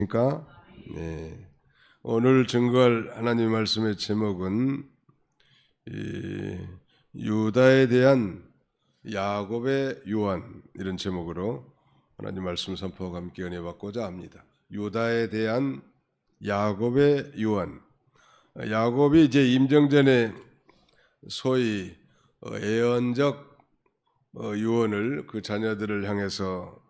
그러니까 네. 오늘 증거할 하나님 말씀의 제목은 유다에 대한 야곱의 유언, 이런 제목으로 하나님 말씀 선포와 함께 은혜 받고자 합니다. 유다에 대한 야곱의 유언. 야곱이 이제 임정전에 소위 예언적 유언을 그 자녀들을 향해서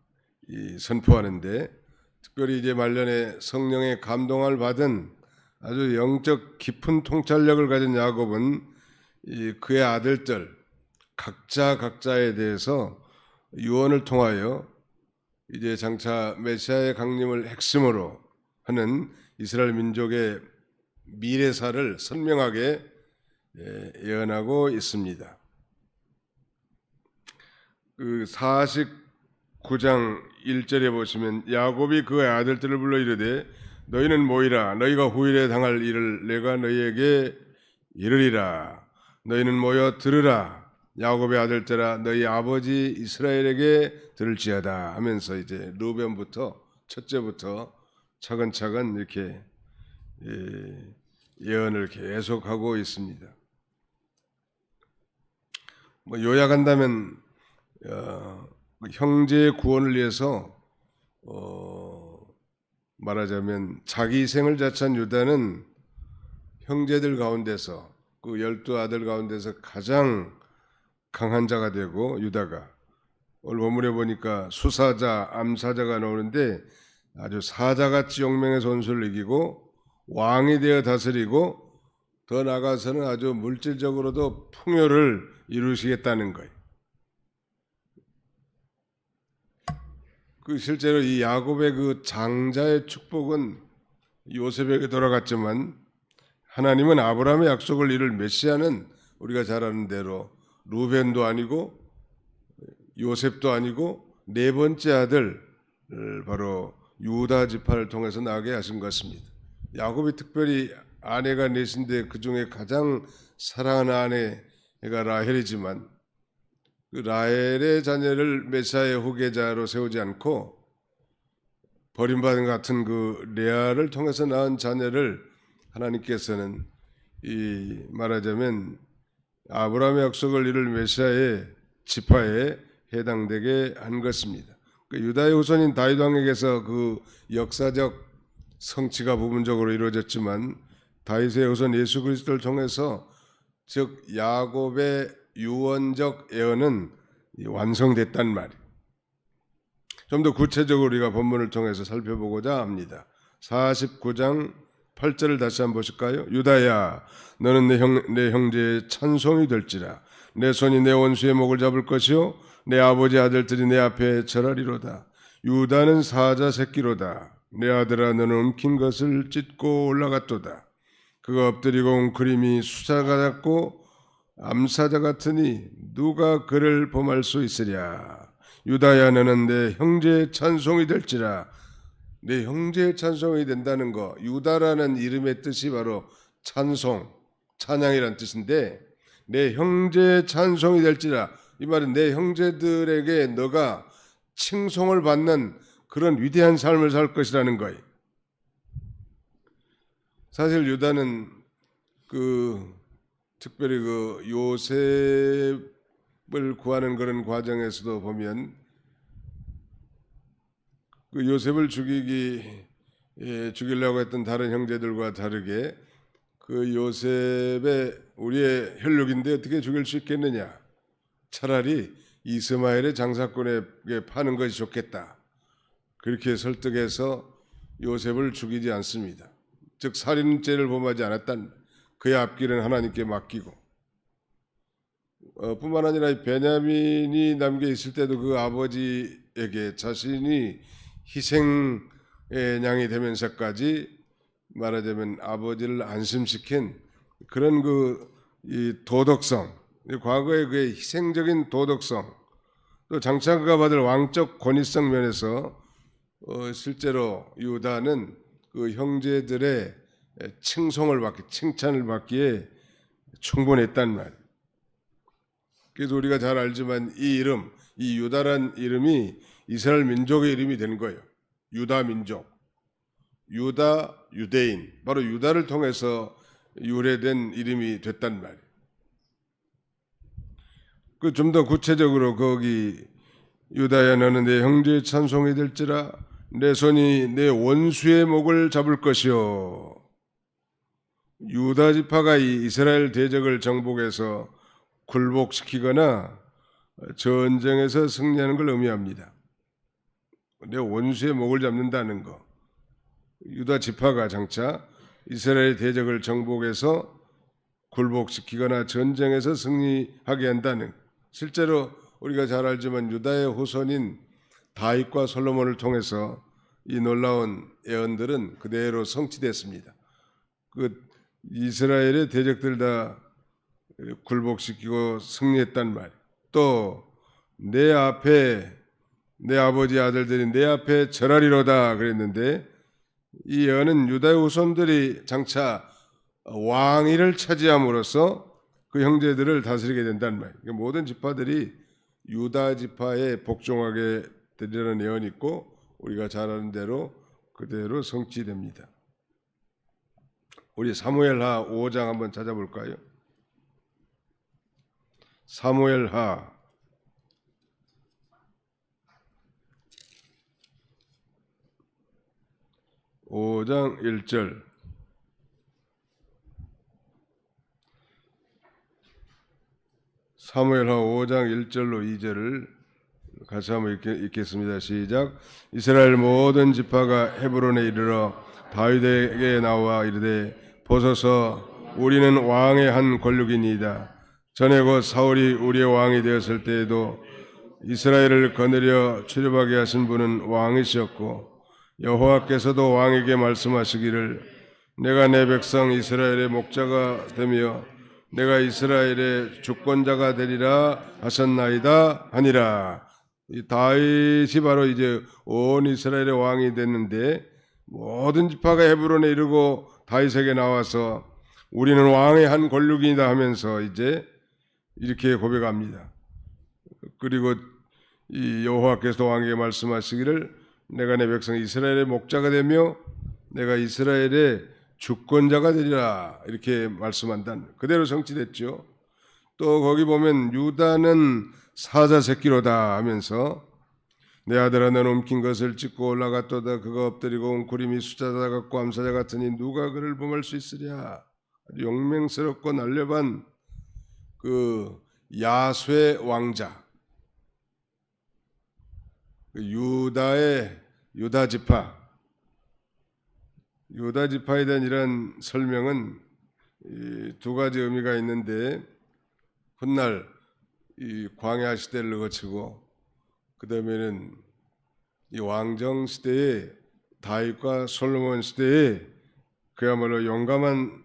선포하는데, 특별히 이제 말년에 성령의 감동을 받은 아주 영적 깊은 통찰력을 가진 야곱은 그의 아들들 각자에 대해서 유언을 통하여 이제 장차 메시아의 강림을 핵심으로 하는 이스라엘 민족의 미래사를 선명하게 예언하고 있습니다. 그 49장 1절에 보시면 야곱이 그의 아들들을 불러 이르되 너희는 모이라. 너희가 후일에 당할 일을 내가 너희에게 이르리라. 너희는 모여 들으라. 야곱의 아들들아 너희 아버지 이스라엘에게 들을지어다 하면서 이제 르벤부터 첫째부터 차근차근 이렇게 예언을 계속하고 있습니다. 요약한다면 형제의 구원을 위해서 말하자면 자기 희생을 자처한 유다는 형제들 가운데서 그 12아들 가운데서 가장 강한 자가 되고, 유다가 오늘 본문에 보니까 수사자, 암사자가 나오는데 아주 사자같이 용맹의 손수를 이기고 왕이 되어 다스리고 더 나아가서는 아주 물질적으로도 풍요를 이루시겠다는 거예요. 그 실제로 이 야곱의 그 장자의 축복은 요셉에게 돌아갔지만 하나님은 아브라함의 약속을 이룰 메시아는 우리가 잘 아는 대로 루벤도 아니고 요셉도 아니고 네 번째 아들 바로 유다 지파를 통해서 나게 하신 것입니다. 야곱이 특별히 아내가 넷인데 그 중에 가장 사랑하는 아내가 라헬이지만 그 라헬의 자녀를 메시아의 후계자로 세우지 않고 버림받은 같은 그 레아를 통해서 낳은 자녀를 하나님께서는 말하자면 아브라함의 약속을 이룰 메시아의 지파에 해당되게 한 것입니다. 그 유다의 후손인 다윗 왕에게서 그 역사적 성취가 부분적으로 이루어졌지만 다윗의 후손 예수 그리스도를 통해서 즉 야곱의 유언적 예언은 완성됐단 말이에요. 좀 더 구체적으로 우리가 본문을 통해서 살펴보고자 합니다. 49장 8절을 다시 한번 보실까요? 유다야 너는 내 형제의 찬송이 될지라. 내 손이 내 원수의 목을 잡을 것이요 내 아버지 아들들이 내 앞에 절하리로다. 유다는 사자 새끼로다. 내 아들아 너는 움킨 것을 찢고 올라갔도다. 그가 엎드리고 웅크림이 수사가 같고 암사자 같으니 누가 그를 범할 수 있으랴. 유다야 너는 내 형제의 찬송이 될지라. 내 형제의 찬송이 된다는 거, 유다라는 이름의 뜻이 바로 찬송, 찬양이라는 뜻인데 내 형제의 찬송이 될지라. 이 말은 내 형제들에게 너가 칭송을 받는 그런 위대한 삶을 살 것이라는 거예요. 사실 유다는 특별히 요셉을 구하는 그런 과정에서도 보면 그 요셉을 죽이려고 했던 다른 형제들과 다르게 그 요셉의 우리의 혈육인데 어떻게 죽일 수 있겠느냐. 차라리 이스마엘의 장사꾼에게 파는 것이 좋겠다. 그렇게 설득해서 요셉을 죽이지 않습니다. 즉 살인죄를 범하지 않았단, 그의 앞길은 하나님께 맡기고 뿐만 아니라 베냐민이 남겨 있을 때도 그 아버지에게 자신이 희생의 양이 되면서까지 말하자면 아버지를 안심시킨 그런 이 도덕성, 과거의 그의 희생적인 도덕성, 또 장차 그가 받을 왕적 권위성 면에서 실제로 유다는 그 형제들의 칭찬을 받기에 충분했단 말이에요. 그래서 우리가 잘 알지만 이 유다란 이름이 이스라엘 민족의 이름이 된 거예요. 유다 민족. 유다, 유대인, 바로 유다를 통해서 유래된 이름이 됐단 말이에요. 그 좀 더 구체적으로 거기 유다야 너는 내 형제의 찬송이 될지라 내 손이 내 원수의 목을 잡을 것이요. 유다 지파가 이 이스라엘 대적을 정복해서 굴복시키거나 전쟁에서 승리하는 걸 의미합니다. 내 원수의 목을 잡는다는 거. 유다 지파가 장차 이스라엘 대적을 정복해서 굴복시키거나 전쟁에서 승리하게 한다는, 실제로 우리가 잘 알지만 유다의 후손인 다윗과 솔로몬을 통해서 이 놀라운 예언들은 그대로 성취됐습니다. 그 이스라엘의 대적들 다 굴복시키고 승리했단 말. 또 내 앞에 내 아버지 아들들이 내 앞에 절하리로다 그랬는데, 이 예언은 유다의 후손들이 장차 왕위를 차지함으로써 그 형제들을 다스리게 된단 말이에요. 모든 지파들이 유다 지파에 복종하게 되리라는 예언이 있고 우리가 잘 아는 대로 그대로 성취됩니다. 우리 사무엘하 5장 한번 찾아볼까요? 사무엘하 5장 1절. 사무엘하 5장 1절로 2절을 같이 한번 읽겠습니다. 시작. 이스라엘 모든 지파가 헤브론에 이르러 다윗에게 나와 이르되 보소서 우리는 왕의 한 권력이니이다. 전에 곧 사울이 우리의 왕이 되었을 때에도 이스라엘을 거느려 출입하게 하신 분은 왕이셨고 여호와께서도 왕에게 말씀하시기를 내가 내 백성 이스라엘의 목자가 되며 내가 이스라엘의 주권자가 되리라 하셨나이다 하니라. 이 다윗이 바로 이제 온 이스라엘의 왕이 됐는데 모든 지파가 헤브론에 이르고 다윗에게 나와서 우리는 왕의 한 권력이다 하면서 이제 이렇게 고백합니다. 그리고 이 여호와께서 왕에게 말씀하시기를 내가 내 백성 이스라엘의 목자가 되며 내가 이스라엘의 주권자가 되리라 이렇게 말씀한다. 그대로 성취됐죠. 또 거기 보면 유다는 사자 새끼로다 하면서 내 아들아 너는 움킨 것을 찢고 올라갔도다. 그가 엎드리고 웅크림이 수자자 같고 암사자 같으니 누가 그를 범할 수 있으랴. 용맹스럽고 날렵한 그 야훼 왕자, 유다의 유다 지파에 대한 이런 설명은 두 가지 의미가 있는데, 훗날 이 광야 시대를 거치고 그 다음에는 이 왕정 시대에 다윗과 솔로몬 시대에 그야말로 용감한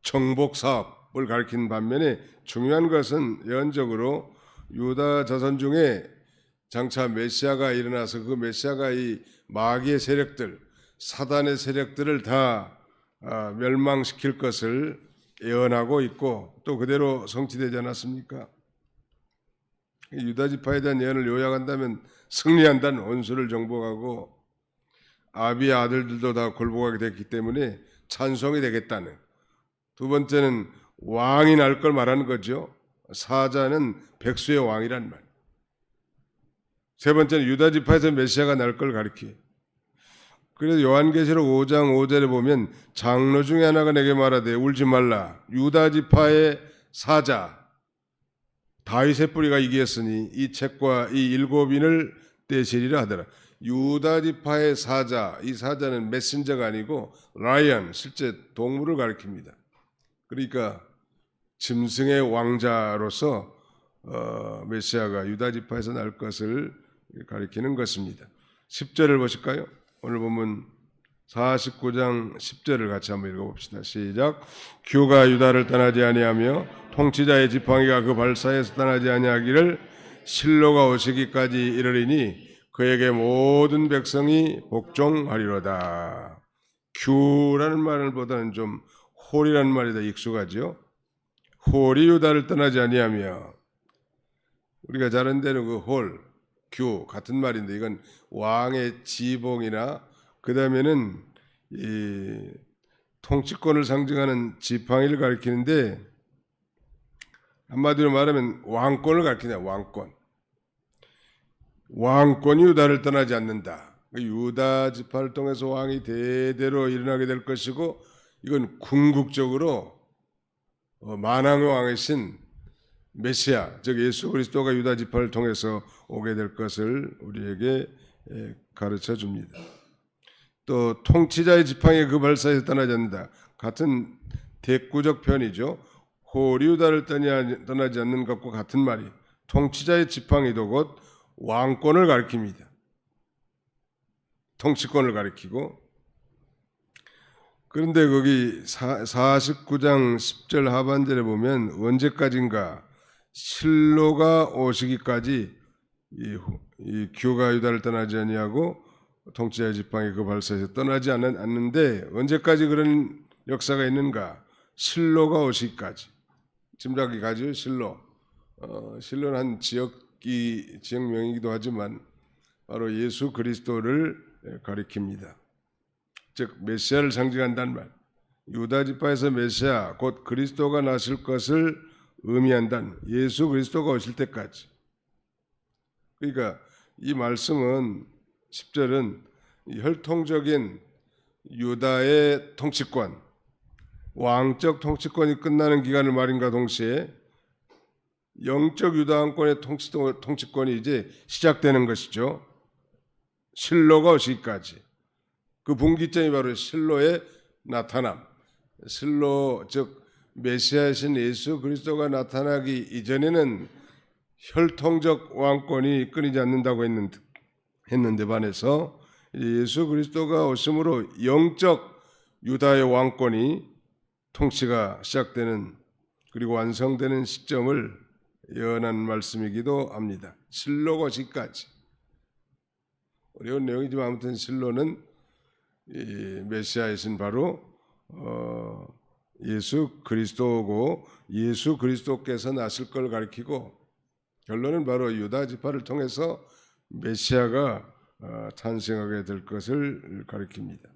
정복 사업을 가리킨 반면에 중요한 것은 예언적으로 유다 자손 중에 장차 메시아가 일어나서 그 메시아가 이 마귀의 세력들, 사단의 세력들을 다 멸망시킬 것을 예언하고 있고 또 그대로 성취되지 않았습니까? 유다 지파에 대한 예언을 요약한다면 승리한다는, 원수를 정복하고 아비의 아들들도 다 굴복하게 됐기 때문에 찬송이 되겠다는. 두 번째는 왕이 날 걸 말하는 거죠. 사자는 백수의 왕이란 말. 세 번째는 유다 지파에서 메시아가 날 걸 가리키. 그래서 요한계시록 5장 5절에 보면 장로 중에 하나가 내게 말하되 울지 말라. 유다 지파의 사자 다윗의 뿌리가 이기었으니 이 책과 이 일곱인을 떼시리라 하더라. 유다 지파의 사자, 이 사자는 메신저가 아니고 라이언, 실제 동물을 가리킵니다. 그러니까 짐승의 왕자로서 메시아가 유다 지파에서 날 것을 가리키는 것입니다. 10절을 보실까요? 오늘 보면 49장 10절을 같이 한번 읽어봅시다. 시작. 규가 유다를 떠나지 아니하며 통치자의 지팡이가 그 발사에서 떠나지 아니하기를 실로가 오시기까지 이르리니 그에게 모든 백성이 복종하리로다. 규라는 말을 보다는 좀 홀이라는 말이 더 익숙하죠. 홀이 유다를 떠나지 아니하며, 우리가 잘 아는 대로 그 홀, 규 같은 말인데 이건 왕의 지봉이나 그 다음에는 이 통치권을 상징하는 지팡이를 가리키는데 한마디로 말하면 왕권을 가리키냐. 왕권이 유다를 떠나지 않는다. 유다 지파를 통해서 왕이 대대로 일어나게 될 것이고 이건 궁극적으로 만왕의 왕이신 메시아, 즉 예수 그리스도가 유다 지파를 통해서 오게 될 것을 우리에게 가르쳐 줍니다. 또 통치자의 지팡이 그 발사에서 떠나지 않는다. 같은 대꾸적 편이죠. 홀이 유다를 떠나지 않는 것과 같은 말이 통치자의 지팡이도 곧 왕권을 가리킵니다. 통치권을 가리키고 그런데 거기 49장 10절 하반절에 보면 언제까지인가 실로가 오시기까지 이 교가 유다를 떠나지 아니하고 통치자의 지팡이 그 발사에서 떠나지 않는데 언제까지 그런 역사가 있는가? 실로가 오시기까지. 짐작이 가죠. 실로는 한 지역명이기도 하지만 바로 예수 그리스도를 가리킵니다. 즉 메시아를 상징한다는 말. 유다 지파에서 메시아 곧 그리스도가 나실 것을 의미한다는 예수 그리스도가 오실 때까지. 그러니까 이 말씀은 10절은 혈통적인 유다의 통치권, 왕적 통치권이 끝나는 기간을 말인과 동시에 영적 유다 왕권의 통치권이 이제 시작되는 것이죠. 실로가 오시기까지. 그 분기점이 바로 실로의 나타남. 실로 즉 메시아이신 예수 그리스도가 나타나기 이전에는 혈통적 왕권이 끊이지 않는다고 했는데 반해서 예수 그리스도가 오심으로 영적 유다의 왕권이 통치가 시작되는 그리고 완성되는 시점을 예언한 말씀이기도 합니다. 실로가 오시기까지. 어려운 내용이지만 아무튼 실로는 이 메시아이신 바로 예수 그리스도고 예수 그리스도께서 나실 걸 가리키고 결론은 바로 유다 지파를 통해서 메시아가 탄생하게 될 것을 가리킵니다.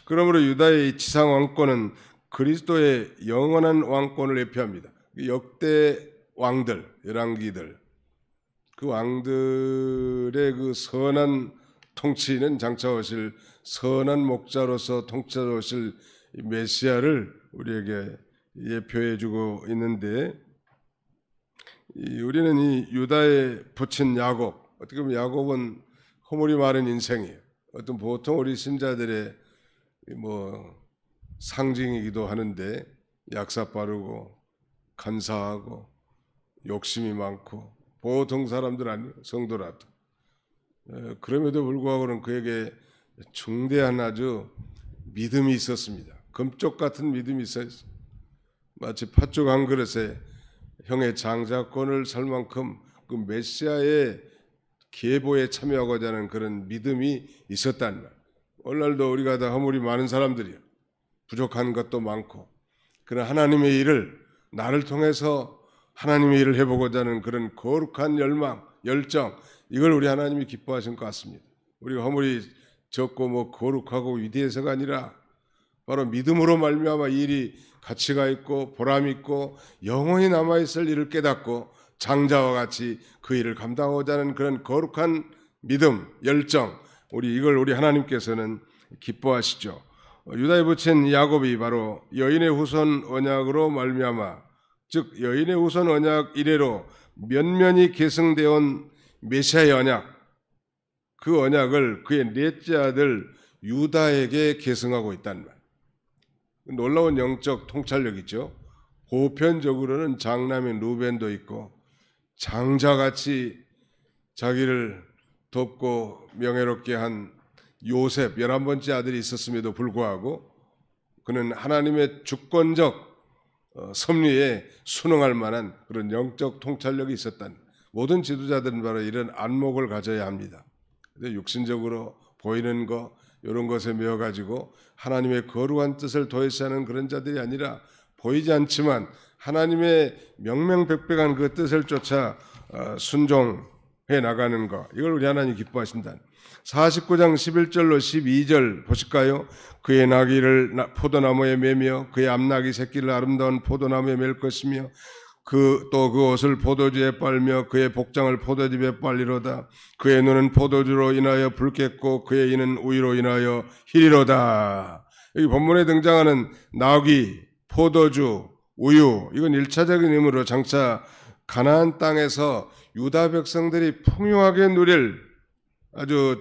그러므로 유다의 지상 왕권은 그리스도의 영원한 왕권을 예표합니다. 역대 왕들, 열왕기들 그 왕들의 그 선한 통치는 장차 오실 선한 목자로서 통치자로 오실 메시아를 우리에게 예표해 주고 있는데 우리는 이 유다의 부친 야곱, 어떻게 보면 야곱은 허물이 많은 인생이에요. 어떤 보통 우리 신자들의 상징이기도 하는데 약사 빠르고 간사하고 욕심이 많고 보통 사람들 아니에요. 성도라도. 그럼에도 불구하고는 그에게 중대한 아주 믿음이 있었습니다. 금쪽 같은 믿음이 있었어요. 마치 팥죽 한 그릇에 형의 장자권을 살 만큼 그 메시아의 계보에 참여하고자 하는 그런 믿음이 있었다는 말. 오늘날도 우리가 다 허물이 많은 사람들이요. 부족한 것도 많고 그런 하나님의 일을 나를 통해서 하나님의 일을 해보고자 하는 그런 거룩한 열망, 열정 이걸 우리 하나님이 기뻐하신 것 같습니다. 우리가 허물이 적고 거룩하고 위대해서가 아니라 바로 믿음으로 말미암아 이 일이 가치가 있고 보람 있고 영원히 남아있을 일을 깨닫고 장자와 같이 그 일을 감당하고자 하는 그런 거룩한 믿음, 열정 이걸 우리 하나님께서는 기뻐하시죠. 유다에 붙인 야곱이 바로 여인의 후손 언약으로 말미암아 즉 여인의 후손 언약 이래로 면면이 계승되어 온 메시아의 언약 그 언약을 그의 넷째 아들 유다에게 계승하고 있다는 말. 놀라운 영적 통찰력이죠. 보편적으로는 장남인 루벤도 있고 장자같이 자기를 돕고 명예롭게 한 요셉 11번째 아들이 있었음에도 불구하고 그는 하나님의 주권적 섭리에 순응할 만한 그런 영적 통찰력이 있었다는 모든 지도자들은 바로 이런 안목을 가져야 합니다. 육신적으로 보이는 거 이런 것에 매여가지고 하나님의 거룩한 뜻을 도외시하는 그런 자들이 아니라 보이지 않지만 하나님의 명명백백한 그 뜻을 쫓아 순종해 나가는 거, 이걸 우리 하나님 기뻐하신다. 49장 11절로 12절 보실까요? 그의 나귀를 포도나무에 매며 그의 암나귀 새끼를 아름다운 포도나무에 맬 것이며 또 그 옷을 포도주에 빨며 그의 복장을 포도즙에 빨리로다. 그의 눈은 포도주로 인하여 붉겠고 그의 이는 우유로 인하여 희리로다. 여기 본문에 등장하는 나귀, 포도주, 우유, 이건 1차적인 의미로 장차 가나안 땅에서 유다 백성들이 풍요하게 누릴 아주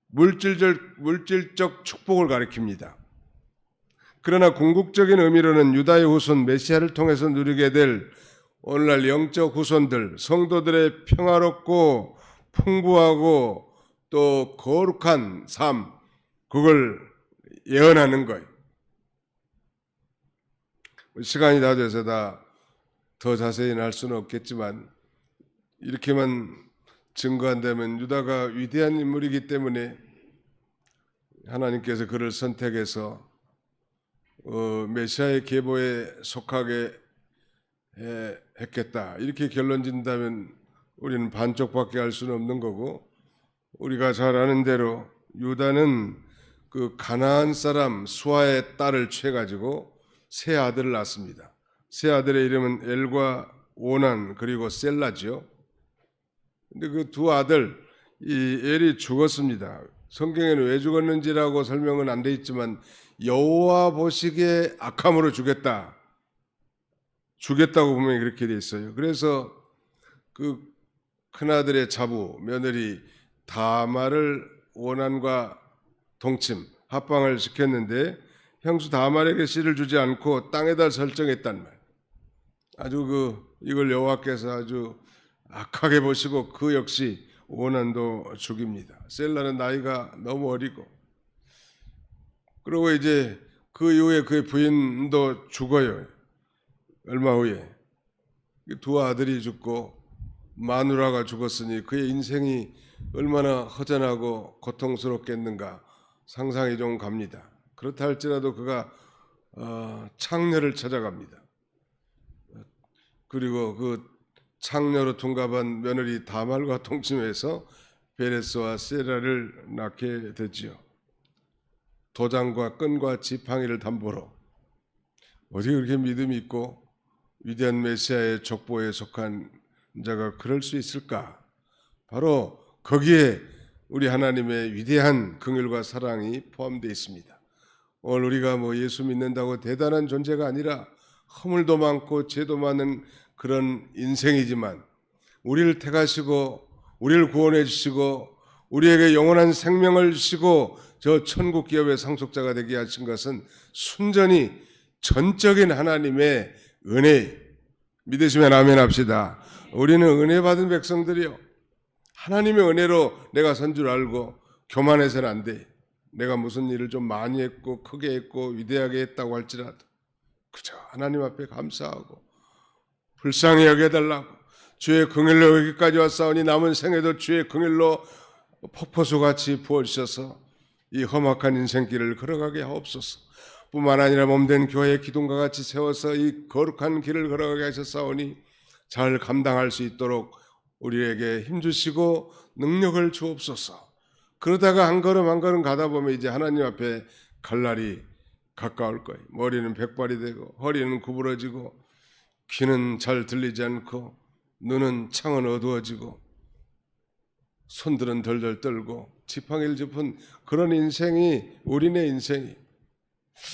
물질적 축복을 가리킵니다. 그러나 궁극적인 의미로는 유다의 후손 메시아를 통해서 누리게 될 오늘날 영적 후손들, 성도들의 평화롭고 풍부하고 또 거룩한 삶, 그걸 예언하는 거예요. 시간이 다 돼서 다 더 자세히는 할 수는 없겠지만 이렇게만 증거한다면 유다가 위대한 인물이기 때문에 하나님께서 그를 선택해서 메시아의 계보에 속하게 했겠다, 이렇게 결론 짓는다면 우리는 반쪽밖에 할 수는 없는 거고, 우리가 잘 아는 대로 유다는 그 가나안 사람 수아의 딸을 취해가지고 세 아들을 낳습니다. 세 아들의 이름은 엘과 오난 그리고 셀라지요. 근데 그 두 아들, 이 엘이 죽었습니다. 성경에는 왜 죽었는지라고 설명은 안 돼 있지만 여호와 보시기에 악함으로 죽였다고 분명히 그렇게 돼 있어요. 그래서 그 큰아들의 자부 며느리 다말을 오난과 동침 합방을 시켰는데 형수 다말에게 씨를 주지 않고 땅에다 설정했단 말. 아주 이걸 여호와께서 아주 악하게 보시고 그 역시 오난도 죽입니다. 셀라는 나이가 너무 어리고, 그리고 이제 그 이후에 그의 부인도 죽어요. 얼마 후에 두 아들이 죽고 마누라가 죽었으니 그의 인생이 얼마나 허전하고 고통스럽겠는가 상상이 좀 갑니다. 그렇다 할지라도 그가 창녀를 찾아갑니다. 그리고 그 창녀로 둔갑한 며느리 다말과 동침해서 베레스와 세라를 낳게 되지요. 도장과 끈과 지팡이를 담보로. 어떻게 그렇게 믿음이 있고 위대한 메시아의 족보에 속한 자가 그럴 수 있을까? 바로 거기에 우리 하나님의 위대한 긍휼과 사랑이 포함되어 있습니다. 오늘 우리가 예수 믿는다고 대단한 존재가 아니라 허물도 많고 죄도 많은 그런 인생이지만 우리를 택하시고 우리를 구원해 주시고 우리에게 영원한 생명을 주시고 저 천국 기업의 상속자가 되게 하신 것은 순전히 전적인 하나님의 은혜. 믿으시면 아멘 합시다. 우리는 은혜 받은 백성들이요, 하나님의 은혜로 내가 선 줄 알고 교만해서는 안 돼. 내가 무슨 일을 좀 많이 했고 크게 했고 위대하게 했다고 할지라도 그저 하나님 앞에 감사하고 불쌍히 여겨달라고, 주의 긍휼로 여기까지 왔사오니 남은 생에도 주의 긍휼로 폭포수같이 부어주셔서 이 험악한 인생길을 걸어가게 하옵소서. 뿐만 아니라 몸된 교회 기둥과 같이 세워서 이 거룩한 길을 걸어가게 하셨사오니 잘 감당할 수 있도록 우리에게 힘주시고 능력을 주옵소서. 그러다가 한 걸음 한 걸음 가다 보면 이제 하나님 앞에 갈 날이 가까울 거예요. 머리는 백발이 되고 허리는 구부러지고 귀는 잘 들리지 않고 눈은 창은 어두워지고 손들은 덜덜 떨고 지팡이를 짚은 그런 인생이 우리네 인생이.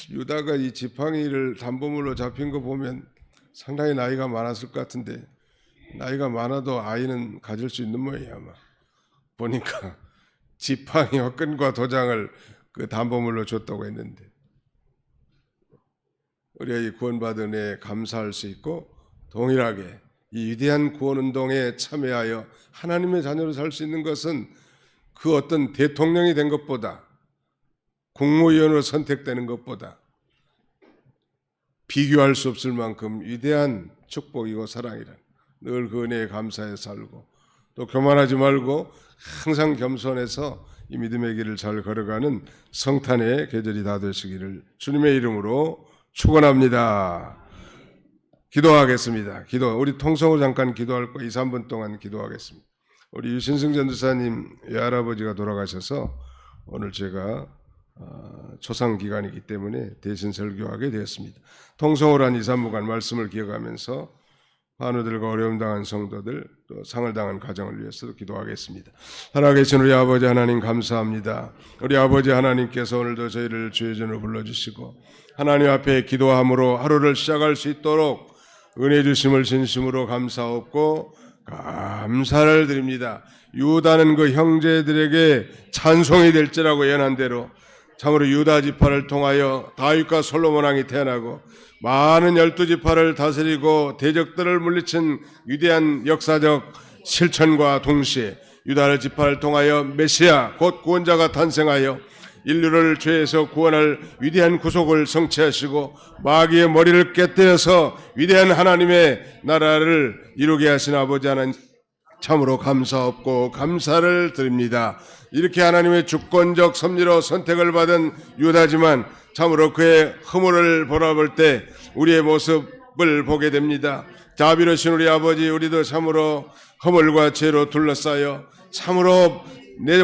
유다가 이 지팡이를 담보물로 잡힌 거 보면 상당히 나이가 많았을 것 같은데, 나이가 많아도 아이는 가질 수 있는 모양이야. 아마 보니까 지팡이와 끈과 도장을 그 담보물로 줬다고 했는데, 우리가 이 구원받은 은혜에 감사할 수 있고 동일하게 이 위대한 구원운동에 참여하여 하나님의 자녀로 살 수 있는 것은 그 어떤 대통령이 된 것보다 국무위원으로 선택되는 것보다 비교할 수 없을 만큼 위대한 축복이고 사랑이라. 늘 그 은혜에 감사해 살고 또 교만하지 말고 항상 겸손해서 이 믿음의 길을 잘 걸어가는 성탄의 계절이 다 되시기를 주님의 이름으로 축원합니다. 기도하겠습니다. 우리 통성으로 잠깐 기도할 거 2, 3분 동안 기도하겠습니다. 우리 유신승 전도사님 외할아버지가 돌아가셔서 오늘 제가 초상 기간이기 때문에 대신 설교하게 되었습니다. 통성을 한 2, 3분간 말씀을 기억하면서 환우들과 어려움 당한 성도들, 또 상을 당한 가정을 위해서도 기도하겠습니다. 살아계신 우리 아버지 하나님 감사합니다. 우리 아버지 하나님께서 오늘도 저희를 주의 전으로 불러주시고 하나님 앞에 기도함으로 하루를 시작할 수 있도록 은혜 주심을 진심으로 감사하고 감사를 드립니다. 유다는 그 형제들에게 찬송이 될지라고 예언한 대로 참으로 유다 지파를 통하여 다윗과 솔로몬 왕이 태어나고 많은 12지파를 다스리고 대적들을 물리친 위대한 역사적 실천과 동시에 유다 지파를 통하여 메시아 곧 구원자가 탄생하여 인류를 죄에서 구원할 위대한 구속을 성취하시고 마귀의 머리를 깨뜨려서 위대한 하나님의 나라를 이루게 하신 아버지 하나님 참으로 감사없고 감사를 드립니다. 이렇게 하나님의 주권적 섭리로 선택을 받은 유다지만 참으로 그의 허물을 돌아볼 때 우리의 모습을 보게 됩니다. 자비로우신 우리 아버지, 우리도 참으로 허물과 죄로 둘러싸여 참으로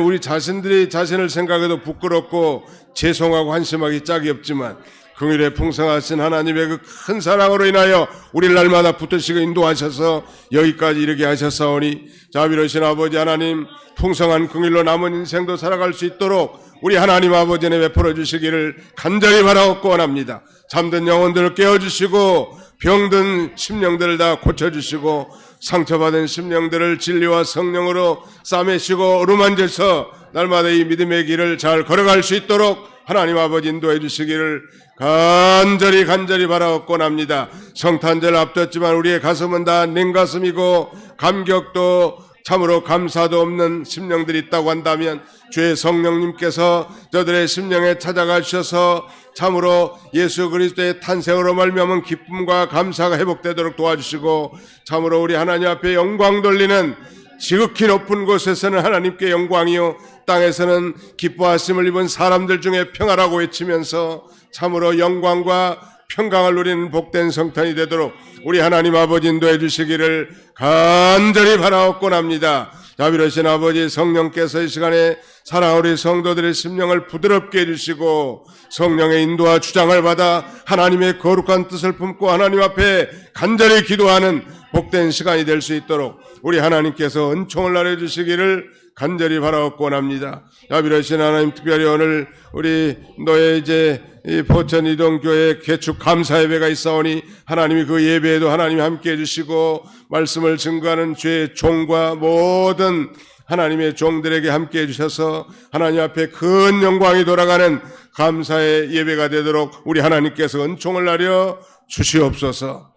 우리 자신들이 자신을 생각해도 부끄럽고 죄송하고 한심하기 짝이 없지만 긍휼에 풍성하신 하나님의 그 큰 사랑으로 인하여 우리를 날마다 붙드시고 인도하셔서 여기까지 이르게 하셨사오니 자비로우신 아버지 하나님, 풍성한 긍휼로 남은 인생도 살아갈 수 있도록 우리 하나님 아버지는 베풀어 주시기를 간절히 바라옵고 원합니다. 잠든 영혼들을 깨워주시고 병든 심령들을 다 고쳐주시고 상처받은 심령들을 진리와 성령으로 싸매시고 어루만져서 날마다 이 믿음의 길을 잘 걸어갈 수 있도록 하나님 아버지 인도해 주시기를 간절히 바라옵곤 합니다. 성탄절 앞뒀지만 우리의 가슴은 다 냉가슴이고 감격도 참으로 감사도 없는 심령들이 있다고 한다면 주의 성령님께서 저들의 심령에 찾아가 주셔서 참으로 예수 그리스도의 탄생으로 말미암은 기쁨과 감사가 회복되도록 도와주시고 참으로 우리 하나님 앞에 영광 돌리는 지극히 높은 곳에서는 하나님께 영광이요 땅에서는 기뻐하심을 입은 사람들 중에 평화라고 외치면서 참으로 영광과 평강을 누리는 복된 성탄이 되도록 우리 하나님 아버지 인도해 주시기를 간절히 바라옵곤 합니다. 자비로우신 아버지 성령께서 이 시간에 사랑하는 우리 성도들의 심령을 부드럽게 해주시고 성령의 인도와 주장을 받아 하나님의 거룩한 뜻을 품고 하나님 앞에 간절히 기도하는 복된 시간이 될 수 있도록 우리 하나님께서 은총을 나눠주시기를 간절히 바라옵곤 합니다. 자비로우신 하나님, 특별히 오늘 우리 노예 이제 이 포천 이동교회 개축 감사 예배가 있사오니 하나님이 그 예배에도 하나님이 함께 해주시고 말씀을 증거하는 주의 종과 모든 하나님의 종들에게 함께 해주셔서 하나님 앞에 큰 영광이 돌아가는 감사의 예배가 되도록 우리 하나님께서 은총을 나려 주시옵소서.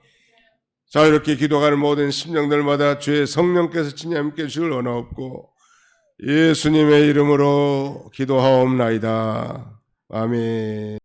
자, 이렇게 기도하는 모든 심령들마다 주의 성령께서 친히 함께 해주시길 원하옵고 예수님의 이름으로 기도하옵나이다. 아멘.